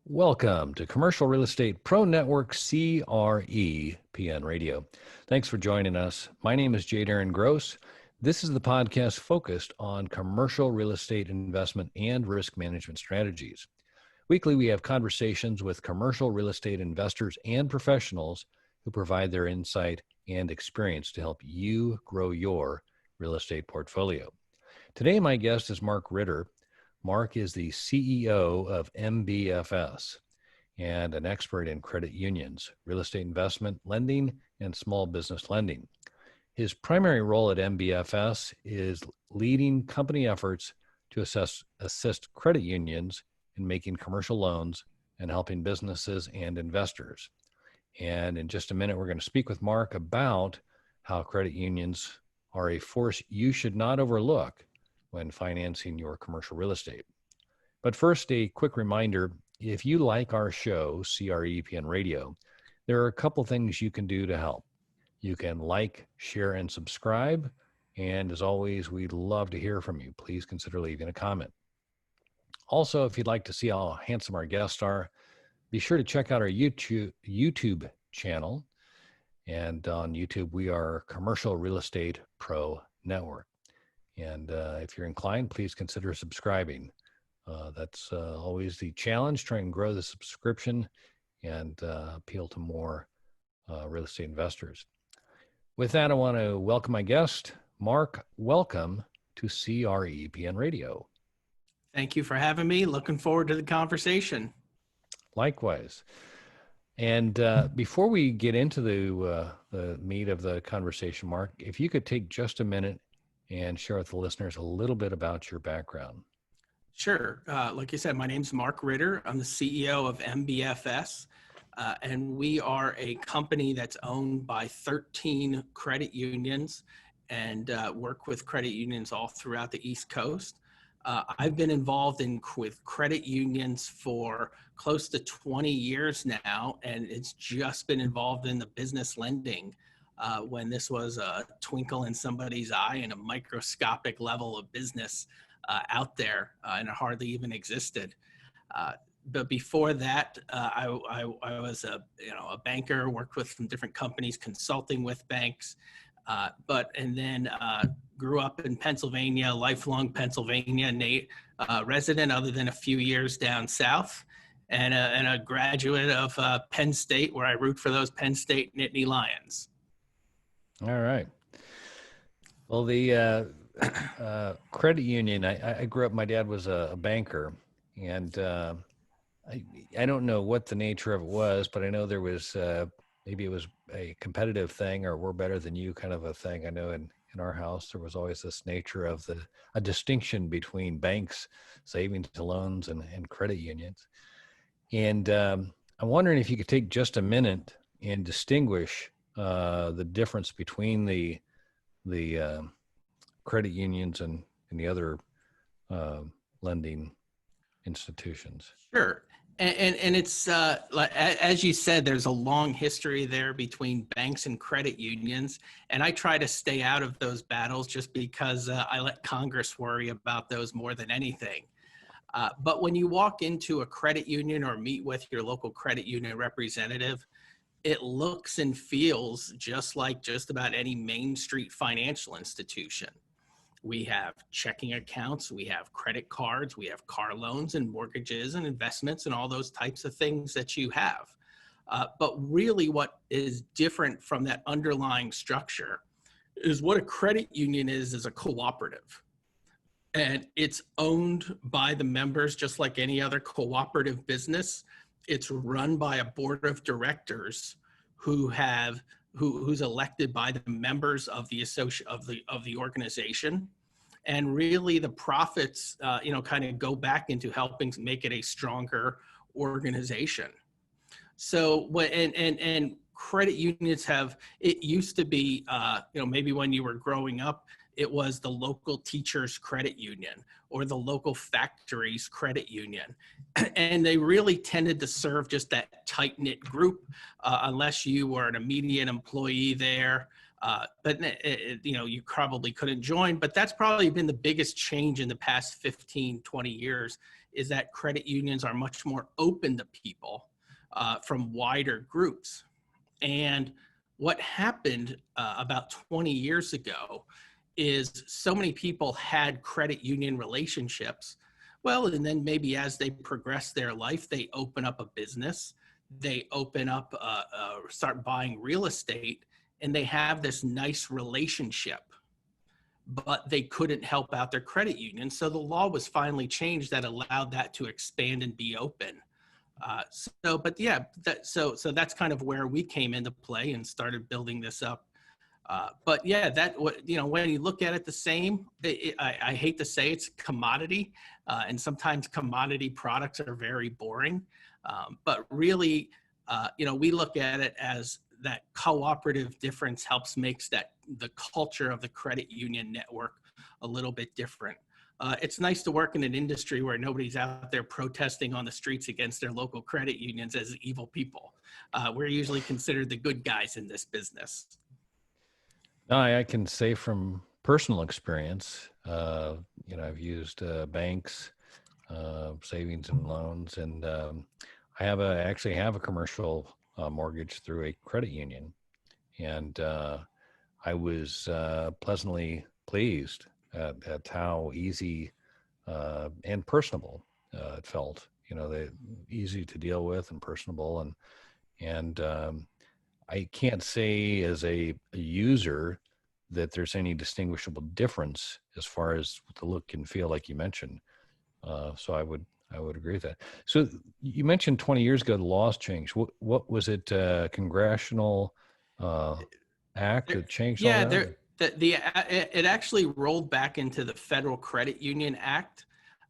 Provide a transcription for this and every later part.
Welcome to Commercial Real Estate Pro Network CREPN Radio. Thanks for joining us. My name is J. Darren Gross. This is the podcast focused on commercial real estate investment and risk management strategies. Weekly, we have conversations with commercial real estate investors and professionals who provide their insight and experience to help you grow your real estate portfolio. Today, my guest is Mark Ritter. Mark is the CEO of MBFS and an expert in credit unions, real estate investment lending, and small business lending. His primary role at MBFS is leading company efforts to assist credit unions in making commercial loans and helping businesses and investors. And in just a minute, we're going to speak with Mark about how credit unions are a force you should not overlook when financing your commercial real estate. But first, a quick reminder, if you like our show, CREPN Radio, there are a couple things you can do to help. You can like, share, and subscribe. And as always, we'd love to hear from you. Please consider leaving a comment. Also, if you'd like to see how handsome our guests are, be sure to check out our YouTube channel. And on YouTube, we are Commercial Real Estate Pro Network. And if you're inclined, please consider subscribing. That's always the challenge, trying to grow the subscription and appeal to more real estate investors. With that, I want to welcome my guest, Mark. Welcome to CREPN Radio. Thank you for having me. Looking forward to the conversation. Likewise. And before we get into the meat of the conversation, Mark, if you could take just a minute and share with the listeners a little bit about your background. Sure. Like you said, my name's Mark Ritter. I'm the CEO of MBFS, and we are a company that's owned by 13 credit unions and work with credit unions all throughout the East Coast. I've been involved with credit unions for close to 20 years now, and it's just been involved in the business lending when this was a twinkle in somebody's eye and a microscopic level of business out there, and it hardly even existed. But before that, I was a banker, worked with some different companies, consulting with banks, and then grew up in Pennsylvania, lifelong Pennsylvania resident, other than a few years down south, and a graduate of Penn State, where I root for those Penn State Nittany Lions. All right. Well, the credit union, I grew up, my dad was a banker, and I don't know what the nature of it was, but I know there was, maybe it was a competitive thing, or we're better than you kind of a thing. I know in our house, there was always this nature of a distinction between banks, savings and loans, and credit unions. And I'm wondering if you could take just a minute and distinguish the difference between the credit unions and the other lending institutions. Sure. And it's like, as you said, there's a long history there between banks and credit unions. And I try to stay out of those battles just because I let Congress worry about those more than anything. But when you walk into a credit union or meet with your local credit union representative, it looks and feels just like just about any Main Street financial institution. We have checking accounts, we have credit cards, we have car loans and mortgages and investments and all those types of things that you have. But really what is different from that underlying structure is what a credit union is a cooperative. And it's owned by the members just like any other cooperative business. It's run by a board of directors who's elected by the members of the organization, and really the profits kind of go back into helping make it a stronger organization. So and credit unions it used to be maybe when you were growing up, it was the local teachers credit union or the local factories credit union. And they really tended to serve just that tight-knit group unless you were an immediate employee there. But you probably couldn't join. But that's probably been the biggest change in the past 15, 20 years is that credit unions are much more open to people from wider groups. And what happened about 20 years ago is so many people had credit union relationships. Well, and then maybe as they progress their life, they open up a business, they open up, start buying real estate, and they have this nice relationship, but they couldn't help out their credit union. So the law was finally changed that allowed that to expand and be open. But yeah, so that's kind of where we came into play and started building this up. But yeah, when you look at it the same, I hate to say it's a commodity, and sometimes commodity products are very boring. But really, we look at it as that cooperative difference helps makes the culture of the credit union network a little bit different. It's nice to work in an industry where nobody's out there protesting on the streets against their local credit unions as evil people. We're usually considered the good guys in this business. I can say from personal experience, I've used banks, savings and loans, and I actually have a commercial mortgage through a credit union, and I was pleasantly pleased at how easy and personable it felt. They easy to deal with and personable, and I can't say as a user that there's any distinguishable difference as far as the look and feel, like you mentioned. So I would agree with that. So you mentioned 20 years ago the laws changed. What was it? Congressional act that changed all that? It actually rolled back into the Federal Credit Union Act.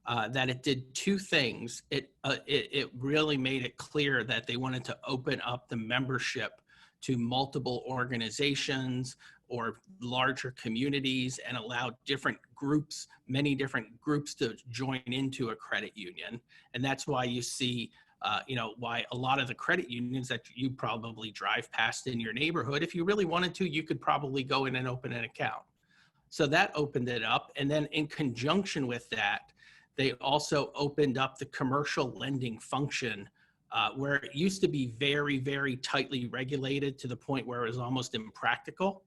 That it did two things. It really made it clear that they wanted to open up the membership to multiple organizations or larger communities and allow many different groups to join into a credit union. And that's why you see, why a lot of the credit unions that you probably drive past in your neighborhood, if you really wanted to, you could probably go in and open an account. So that opened it up. And then in conjunction with that, they also opened up the commercial lending function, where it used to be very, very tightly regulated to the point where it was almost impractical.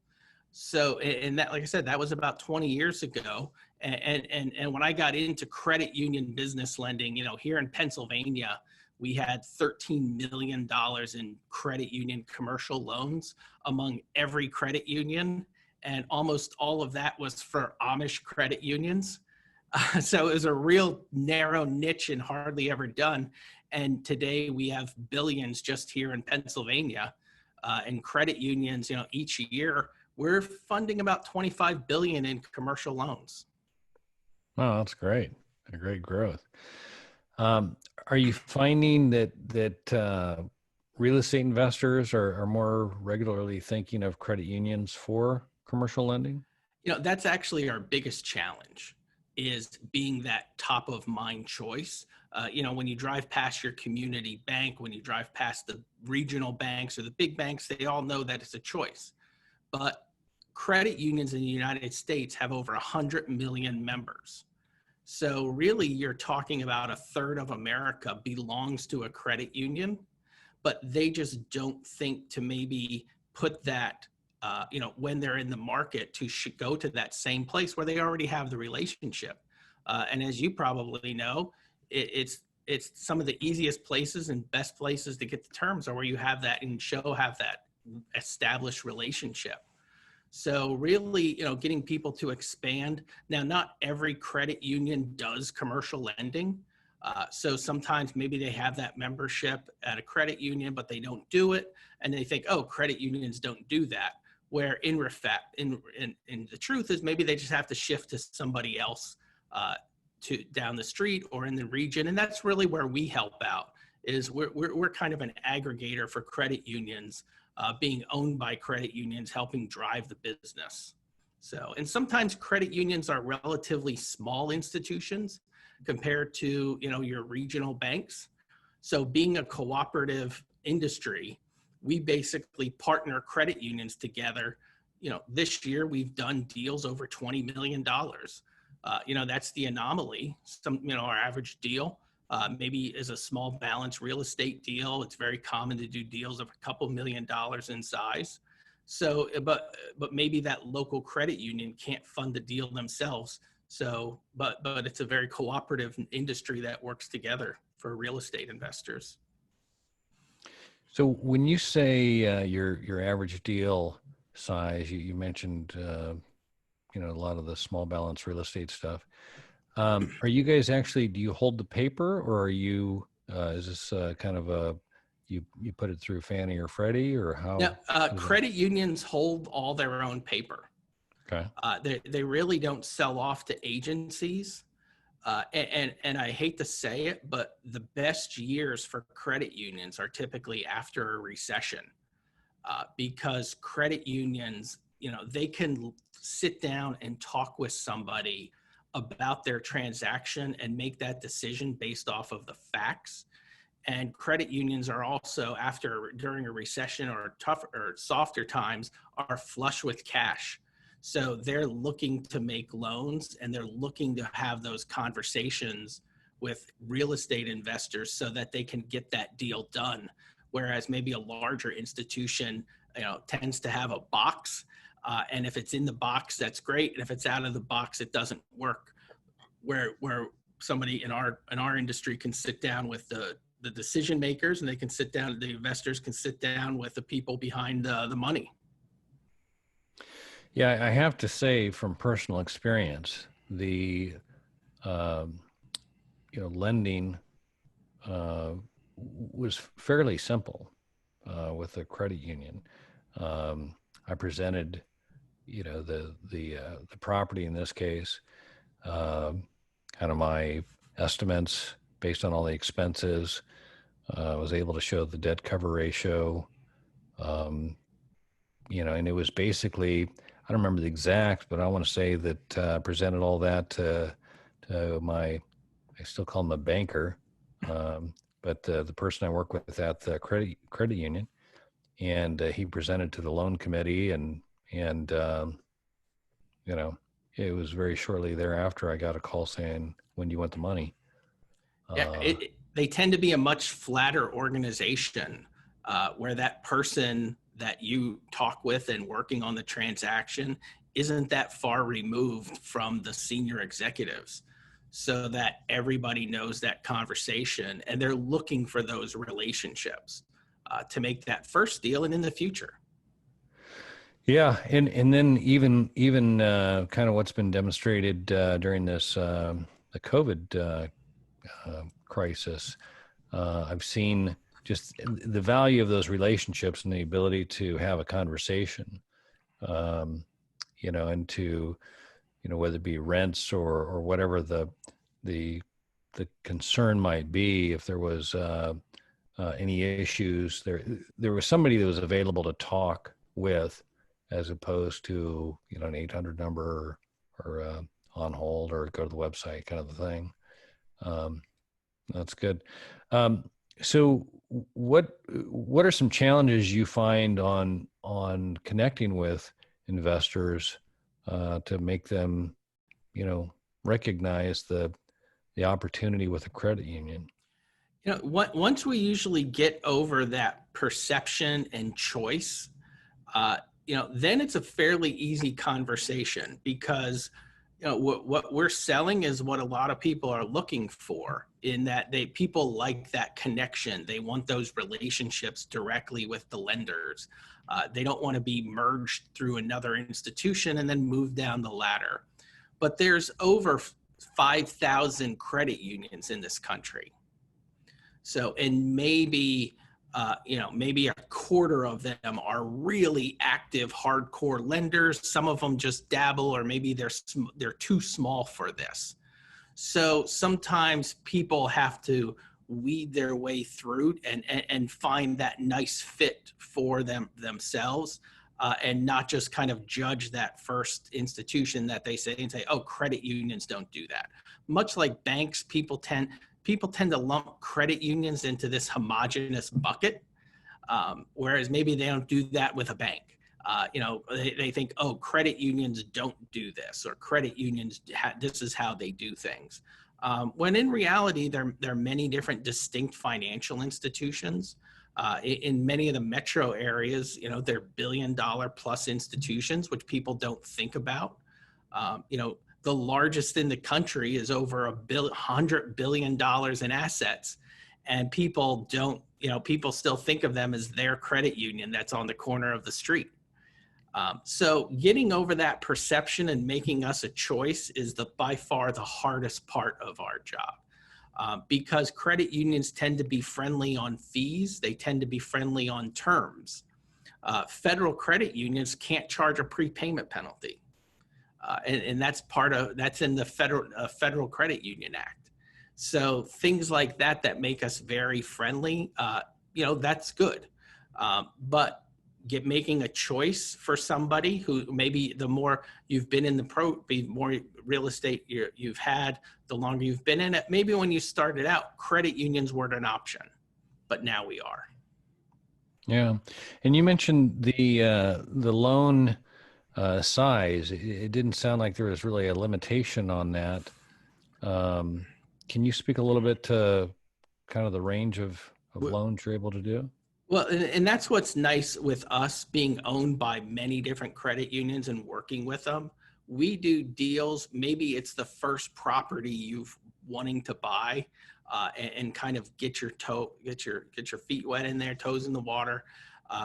So, and that, like I said, that was about 20 years ago. And when I got into credit union business lending, here in Pennsylvania, we had $13 million in credit union commercial loans among every credit union. And almost all of that was for Amish credit unions. So it was a real narrow niche and hardly ever done. And today we have billions just here in Pennsylvania. And credit unions, each year we're funding about 25 billion in commercial loans. Oh, that's great. A great growth. Are you finding that real estate investors are more regularly thinking of credit unions for commercial lending? That's actually our biggest challenge, is being that top of mind choice. When you drive past your community bank, when you drive past the regional banks or the big banks, they all know that it's a choice. But credit unions in the United States have over 100 million members. So really, you're talking about a third of America belongs to a credit union, but they just don't think to maybe put that, when they're in the market, to go to that same place where they already have the relationship. And as you probably know, it's some of the easiest places and best places to get the terms are where you have that have that established relationship. So really, getting people to expand. Now, not every credit union does commercial lending. So sometimes maybe they have that membership at a credit union, but they don't do it. And they think, oh, credit unions don't do that. Where in the truth is maybe they just have to shift to somebody else to down the street or in the region. And that's really where we help out, is we're kind of an aggregator for credit unions, being owned by credit unions, helping drive the business. So, and sometimes credit unions are relatively small institutions compared to, your regional banks. So being a cooperative industry, we basically partner credit unions together. This year we've done deals over $20 million. That's the anomaly. Our average deal maybe is a small balance real estate deal. It's very common to do deals of a couple $1 million in size. So, but maybe that local credit union can't fund the deal themselves. So, but it's a very cooperative industry that works together for real estate investors. So when you say your average deal size, you mentioned a lot of the small balance real estate stuff. Are you guys actually, do you hold the paper, or are you is this kind of a you put it through Fannie or Freddie, or Now, how does that? credit unions hold all their own paper. Okay. They really don't sell off to agencies. And I hate to say it, but the best years for credit unions are typically after a recession, because credit unions, they can sit down and talk with somebody about their transaction and make that decision based off of the facts. And credit unions are also, during a recession or tougher or softer times, are flush with cash. So they're looking to make loans, and they're looking to have those conversations with real estate investors so that they can get that deal done. Whereas maybe a larger institution, tends to have a box, and if it's in the box, that's great. And if it's out of the box, it doesn't work. Where somebody in our industry can sit down with the decision makers, and the investors can sit down with the people behind the money. Yeah, I have to say from personal experience, the lending was fairly simple with a credit union. I presented, the property in this case, kind of my estimates based on all the expenses. I was able to show the debt cover ratio, and it was basically, I don't remember the exact, but I want to say that I presented all that to I still call him a banker, but the person I work with at the credit union, and he presented to the loan committee, and it was very shortly thereafter I got a call saying, "When do you want the money?" Yeah, they tend to be a much flatter organization, where that person that you talk with and working on the transaction isn't that far removed from the senior executives, so that everybody knows that conversation, and they're looking for those relationships to make that first deal and in the future. Yeah, and then even kind of what's been demonstrated during this the COVID crisis, I've seen just the value of those relationships and the ability to have a conversation, and to, whether it be rents or whatever the concern might be, if there was any issues, there was somebody that was available to talk with, as opposed to an 800 number or on hold or go to the website kind of a thing. That's good. So what are some challenges you find on connecting with investors to make them recognize the opportunity with a credit union? Once we usually get over that perception and choice, then it's a fairly easy conversation, because what we're selling is what a lot of people are looking for, in that people like that connection. They want those relationships directly with the lenders. They don't want to be merged through another institution and then move down the ladder. But there's over 5,000 credit unions in this country. So, and maybe a quarter of them are really active, hardcore lenders. Some of them just dabble, or maybe they're too small for this. So sometimes people have to weed their way through and find that nice fit for themselves, and not just kind of judge that first institution that they say and say, "Oh, credit unions don't do that." Much like banks, people tend to lump credit unions into this homogenous bucket, whereas maybe they don't do that with a bank. They think, "Oh, credit unions don't do this," or "Credit unions, this is how they do things." When in reality, there are many different distinct financial institutions. In many of the metro areas, they're billion-dollar plus institutions, which people don't think about. The largest in the country is over $100 billion in assets, and people still think of them as their credit union that's on the corner of the street. So getting over that perception and making us a choice is by far the hardest part of our job. Because credit unions tend to be friendly on fees, they tend to be friendly on terms. Federal credit unions can't charge a prepayment penalty. And that's in the Federal Credit Union Act. So things like that make us very friendly, that's good. But making a choice for somebody who maybe the more you've been in the more real estate you've had, the longer you've been in it. Maybe when you started out, credit unions weren't an option, but now we are. Yeah, and you mentioned the loan size. It didn't sound like there was really a limitation on that. Can you speak a little bit to kind of the range of loans you're able to do? Well, and that's what's nice with us being owned by many different credit unions and working with them. We do deals. Maybe it's the first property you've wanting to buy, and kind of get your feet wet in there, toes in the water.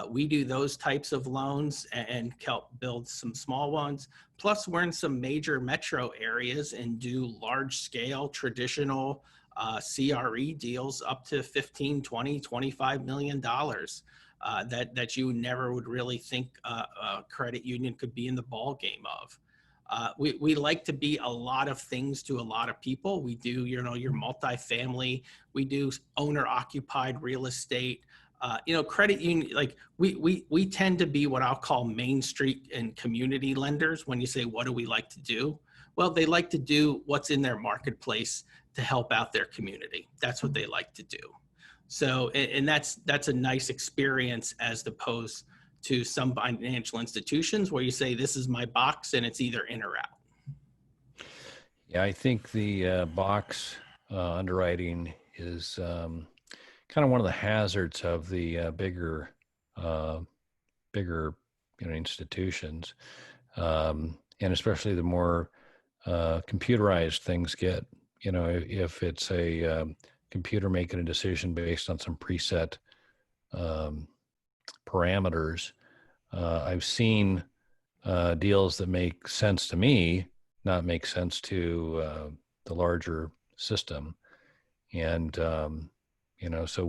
We do those types of loans and help build some small ones. Plus, we're in some major metro areas and do large scale traditional CRE deals up to 15, 20, $25 million that you never would really think a credit union could be in the ball game of. We like to be a lot of things to a lot of people. We do, your multifamily, we do owner occupied real estate, credit union, like we tend to be what I'll call Main Street and community lenders. When you say, what do we like to do? Well, they like to do what's in their marketplace to help out their community. That's what they like to do. So, and that's a nice experience as opposed to some financial institutions where you say, this is my box and it's either in or out. Yeah, I think the box underwriting is kind of one of the hazards of the bigger institutions, and especially the more computerized things get. If it's a computer making a decision based on some preset parameters, I've seen deals that make sense to me not make sense to the larger system, and so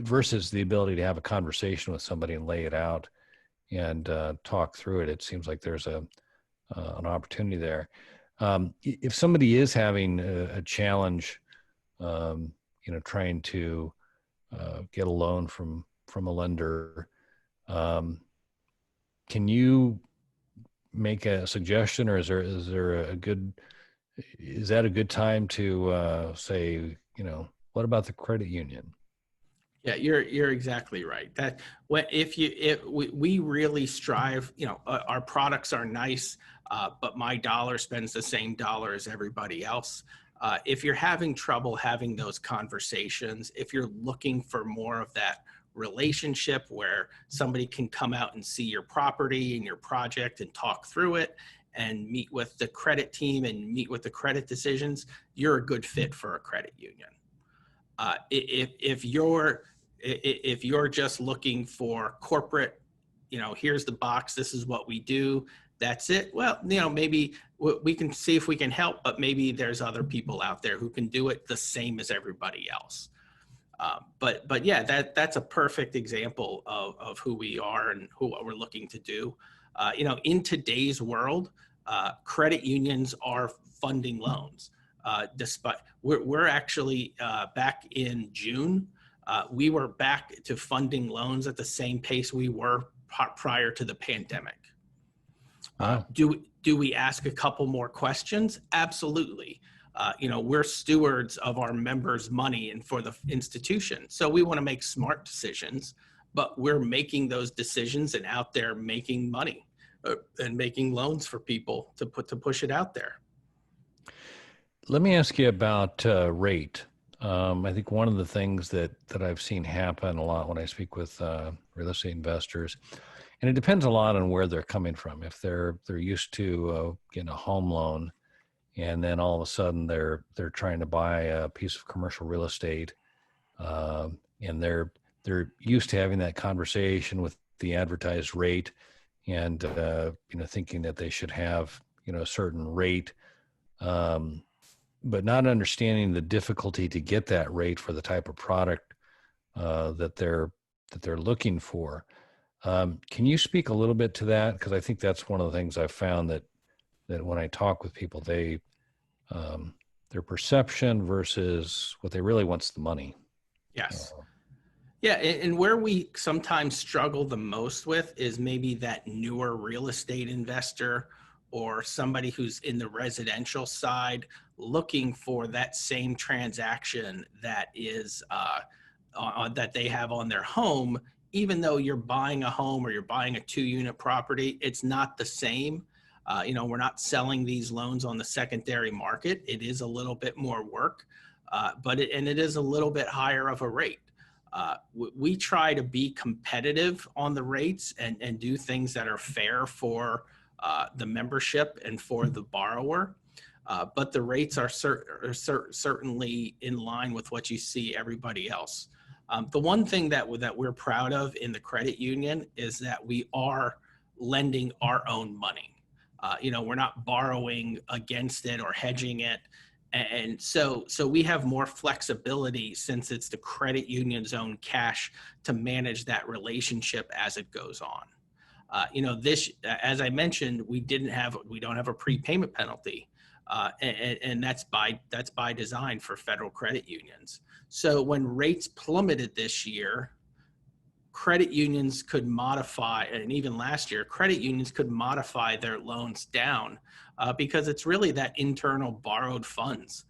versus the ability to have a conversation with somebody and lay it out and talk through it, it seems like there's an opportunity there. If somebody is having a challenge, trying to get a loan from a lender, can you make a suggestion, or is that a good time to say, what about the credit union? Yeah, you're exactly right. That we really strive. Our products are nice, but my dollar spends the same dollar as everybody else. If you're having trouble having those conversations, if you're looking for more of that relationship where somebody can come out and see your property and your project and talk through it and meet with the credit team and meet with the credit decisions, you're a good fit for a credit union. If you're just looking for corporate, here's the box, this is what we do, that's it. Well, maybe we can see if we can help, but maybe there's other people out there who can do it the same as everybody else. But yeah, that's a perfect example of who we are and what we're looking to do. In today's world, credit unions are funding loans. Despite we're actually back in June, we were back to funding loans at the same pace we were prior to the pandemic. Wow. Do we ask a couple more questions? Absolutely. We're stewards of our members' money and for the institution. So we want to make smart decisions, but we're making those decisions and out there making money and making loans for people to push it out there. Let me ask you about rate. I think one of the things that I've seen happen a lot when I speak with real estate investors, and it depends a lot on where they're coming from. If they're used to getting a home loan, and then all of a sudden they're trying to buy a piece of commercial real estate, and they're used to having that conversation with the advertised rate, and thinking that they should have a certain rate. Um, but not understanding the difficulty to get that rate for the type of product that they're looking for. Can you speak a little bit to that? Because I think that's one of the things I've found that when I talk with people, um, their perception versus what they really want's the money. Yes. Uh, Yeah, and where we sometimes struggle the most with is maybe that newer real estate investor or somebody who's in the residential side looking for that same transaction that is that they have on their home. Even though you're buying a home or you're buying a 2-unit property, it's not the same. We're not selling these loans on the secondary market. It is a little bit more work, but it is a little bit higher of a rate. We try to be competitive on the rates and do things that are fair for the membership and for the borrower. But the rates are certainly in line with what you see everybody else. The one thing that we're proud of in the credit union is that we are lending our own money. We're not borrowing against it or hedging it. And so we have more flexibility since it's the credit union's own cash to manage that relationship as it goes on. This, as I mentioned, we don't have a prepayment penalty, and that's by design for federal credit unions. So when rates plummeted this year, credit unions could modify, and even last year, credit unions could modify their loans down because it's really that internal borrowed funds.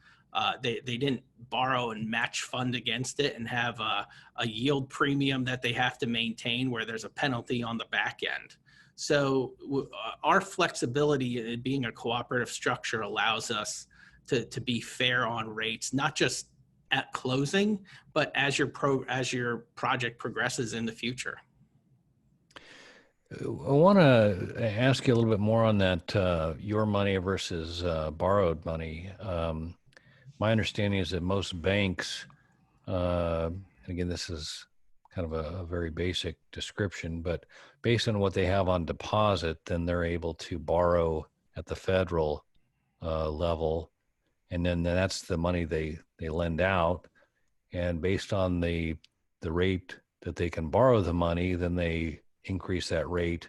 They didn't borrow and match fund against it and have a yield premium that they have to maintain where there's a penalty on the back end. So our flexibility in being a cooperative structure allows us to be fair on rates, not just at closing, but as your project progresses in the future. I want to ask you a little bit more on that your money versus borrowed money. My understanding is that most banks, and again, this is kind of a very basic description, but based on what they have on deposit, then they're able to borrow at the federal level, and then that's the money they lend out. And based on the rate that they can borrow the money, then they increase that rate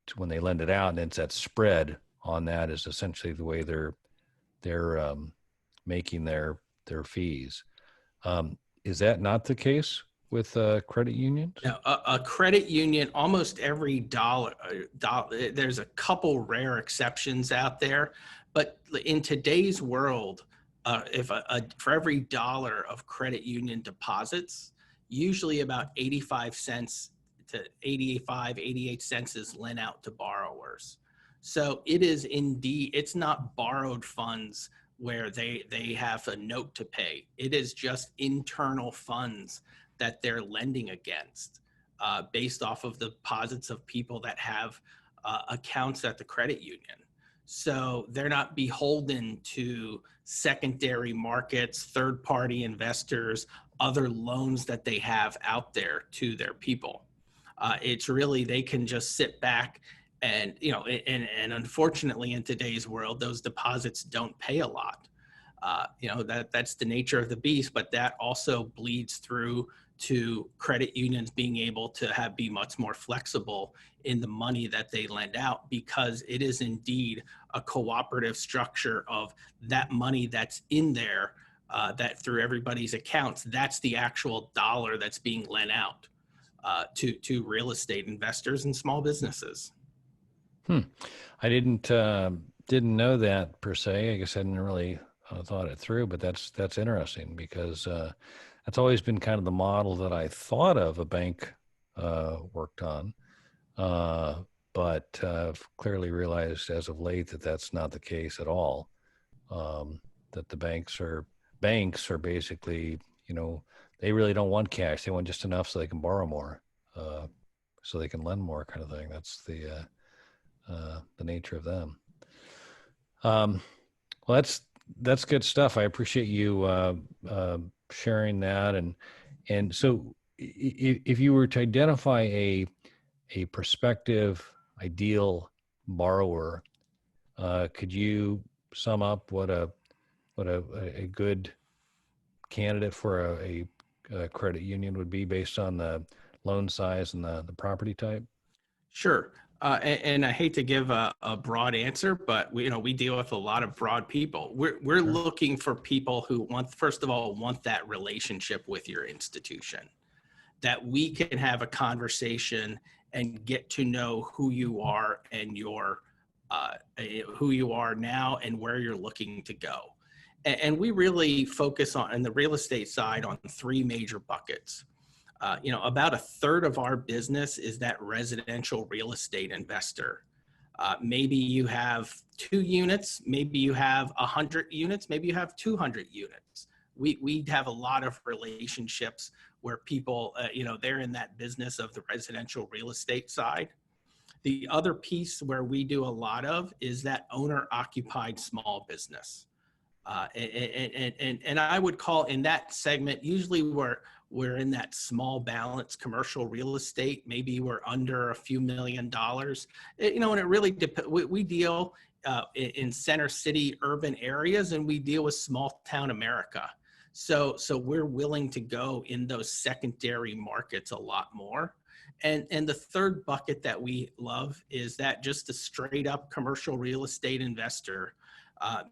to when they lend it out, and it's that spread on that is essentially the way they're making their fees. Is that not the case with credit unions? Now, a credit union, almost every there's a couple rare exceptions out there, but in today's world, if for every dollar of credit union deposits, usually about 85 cents to 88 cents is lent out to borrowers. So it is indeed, it's not borrowed funds where they have a note to pay. It is just internal funds that they're lending against based off of the deposits of people that have accounts at the credit union. So they're not beholden to secondary markets, third-party investors, other loans that they have out there to their people. It's really, they can just sit back and, and unfortunately in today's world, those deposits don't pay a lot. That's the nature of the beast, but that also bleeds through to credit unions being able to be much more flexible in the money that they lend out, because it is indeed a cooperative structure of that money that's in there, that through everybody's accounts, that's the actual dollar that's being lent out to real estate investors and small businesses. I didn't know that per se. I guess I didn't really thought it through, but that's interesting because that's always been kind of the model that I thought of a bank worked on, but I've clearly realized as of late that that's not the case at all. that the banks are basically, they really don't want cash. They want just enough so they can borrow more, so they can lend more, kind of thing. That's the nature of them. Well, that's good stuff. I appreciate you sharing that. And so, if you were to identify a prospective ideal borrower, could you sum up what a good candidate for a credit union would be based on the loan size and the property type? Sure. And I hate to give a broad answer, but we deal with a lot of broad people. We're Sure. looking for people who first of all, want that relationship with your institution, that we can have a conversation and get to know who you are and who you are now and where you're looking to go. And we really focus on the real estate side on three major buckets. About a third of our business is that residential real estate investor. Maybe you have 2 units, maybe you have 100 units, maybe you have 200 units. We have a lot of relationships where people, they're in that business of the residential real estate side. The other piece where we do a lot of is that owner occupied small business. And I would call in that segment, usually we're in that small balance commercial real estate. Maybe we're under a few $1 million. And it really depends. We deal in center city urban areas, and we deal with small town America. So we're willing to go in those secondary markets a lot more. And the third bucket that we love is that just a straight up commercial real estate investor.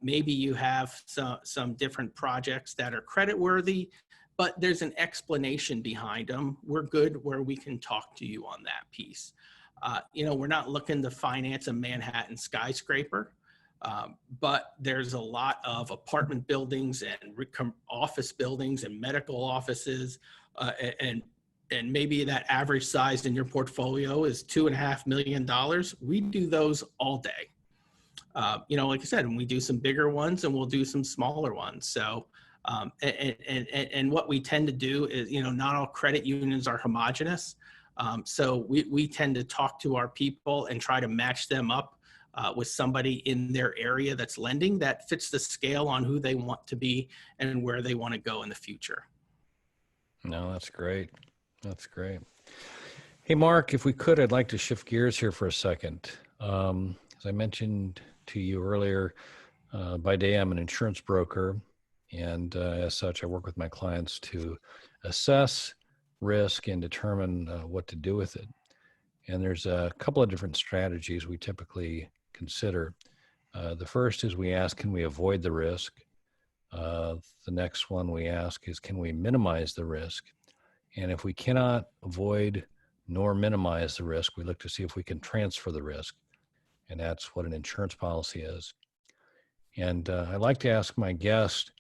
Maybe you have some different projects that are creditworthy, but there's an explanation behind them. We're good where we can talk to you on that piece. We're not looking to finance a Manhattan skyscraper, but there's a lot of apartment buildings and office buildings and medical offices, and maybe that average size in your portfolio is $2.5 million. We do those all day. Like I said, and we do some bigger ones and we'll do some smaller ones. So, and what we tend to do is, not all credit unions are homogenous. So we tend to talk to our people and try to match them up with somebody in their area that's lending that fits the scale on who they want to be and where they want to go in the future. No, that's great. That's great. Hey, Mark, if we could, I'd like to shift gears here for a second. As I mentioned to you earlier, by day I'm an insurance broker, and as such, I work with my clients to assess risk and determine what to do with it. And there's a couple of different strategies we typically consider. The first is we ask, can we avoid the risk? The next one we ask is, can we minimize the risk? And if we cannot avoid nor minimize the risk, we look to see if we can transfer the risk. And that's what an insurance policy is. And I like to ask my guest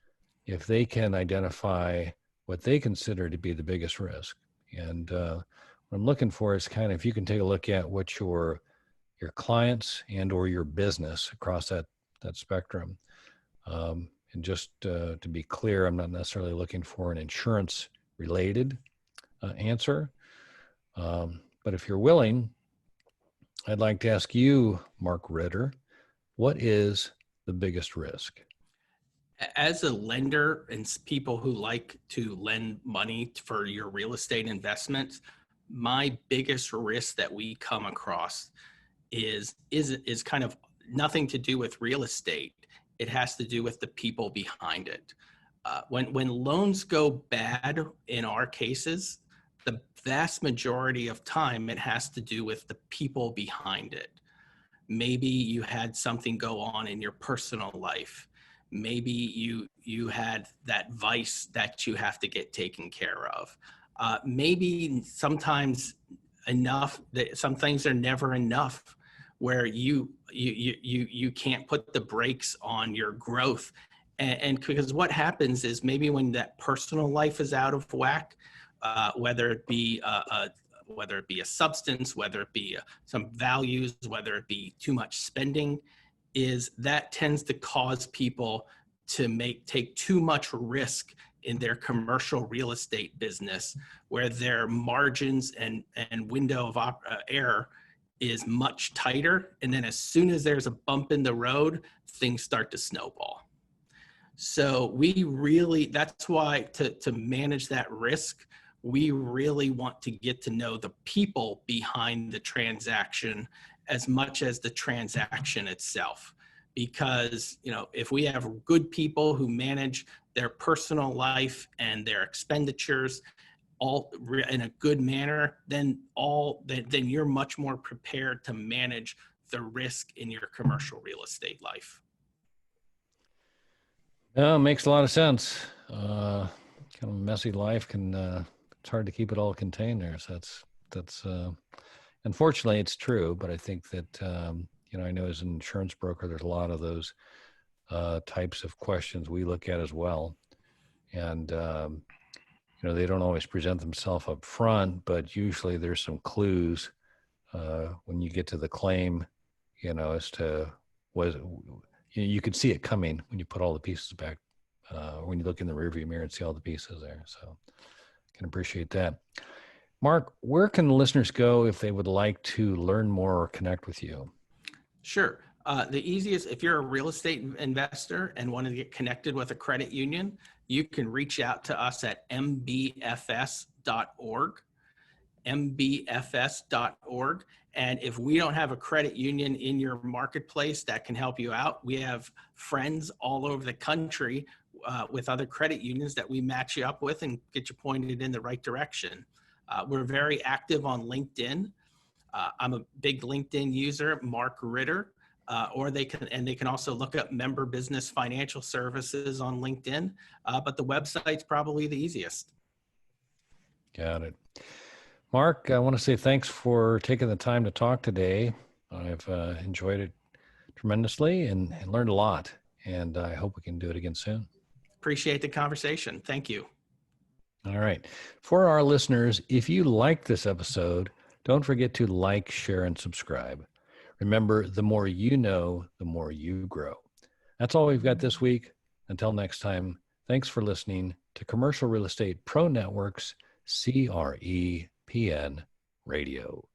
if they can identify what they consider to be the biggest risk. And what I'm looking for is kind of, if you can take a look at what your clients and or your business across that spectrum. And just to be clear, I'm not necessarily looking for an insurance related answer. But if you're willing, I'd like to ask you, Mark Ritter, what is the biggest risk? As a lender and people who like to lend money for your real estate investments, my biggest risk that we come across is kind of nothing to do with real estate. It has to do with the people behind it. When loans go bad in our cases, the vast majority of time, it has to do with the people behind it. Maybe you had something go on in your personal life. Maybe you had that vice that you have to get taken care of. Maybe sometimes some things are never enough, where you can't put the brakes on your growth. And because what happens is maybe when that personal life is out of whack, whether it be a substance, whether it be some values, whether it be too much spending, is that tends to cause people to take too much risk in their commercial real estate business, where their margins and window of error is much tighter. And then as soon as there's a bump in the road, things start to snowball. So that's why to manage that risk, we really want to get to know the people behind the transaction as much as the transaction itself. Because, if we have good people who manage their personal life and their expenditures all in a good manner, then you're much more prepared to manage the risk in your commercial real estate life. No, it makes a lot of sense. Kind of messy life it's hard to keep it all contained there. So that's unfortunately it's true, but I think that, I know as an insurance broker, there's a lot of those types of questions we look at as well. And, they don't always present themselves up front, but usually there's some clues when you get to the claim, as to you could see it coming when you put all the pieces back, when you look in the rearview mirror and see all the pieces there. So I can appreciate that. Mark, where can listeners go if they would like to learn more or connect with you? Sure. The easiest, if you're a real estate investor and want to get connected with a credit union, you can reach out to us at mbfs.org, mbfs.org. And if we don't have a credit union in your marketplace that can help you out, we have friends all over the country with other credit unions that we match you up with and get you pointed in the right direction. We're very active on LinkedIn. I'm a big LinkedIn user, Mark Ritter, or they can also look up Member Business Financial Services on LinkedIn. But the website's probably the easiest. Got it. Mark, I want to say thanks for taking the time to talk today. I've enjoyed it tremendously and learned a lot, and I hope we can do it again soon. Appreciate the conversation. Thank you. All right. For our listeners, if you like this episode, don't forget to like, share, and subscribe. Remember, the more you know, the more you grow. That's all we've got this week. Until next time, thanks for listening to Commercial Real Estate Pro Network's CREPN Radio.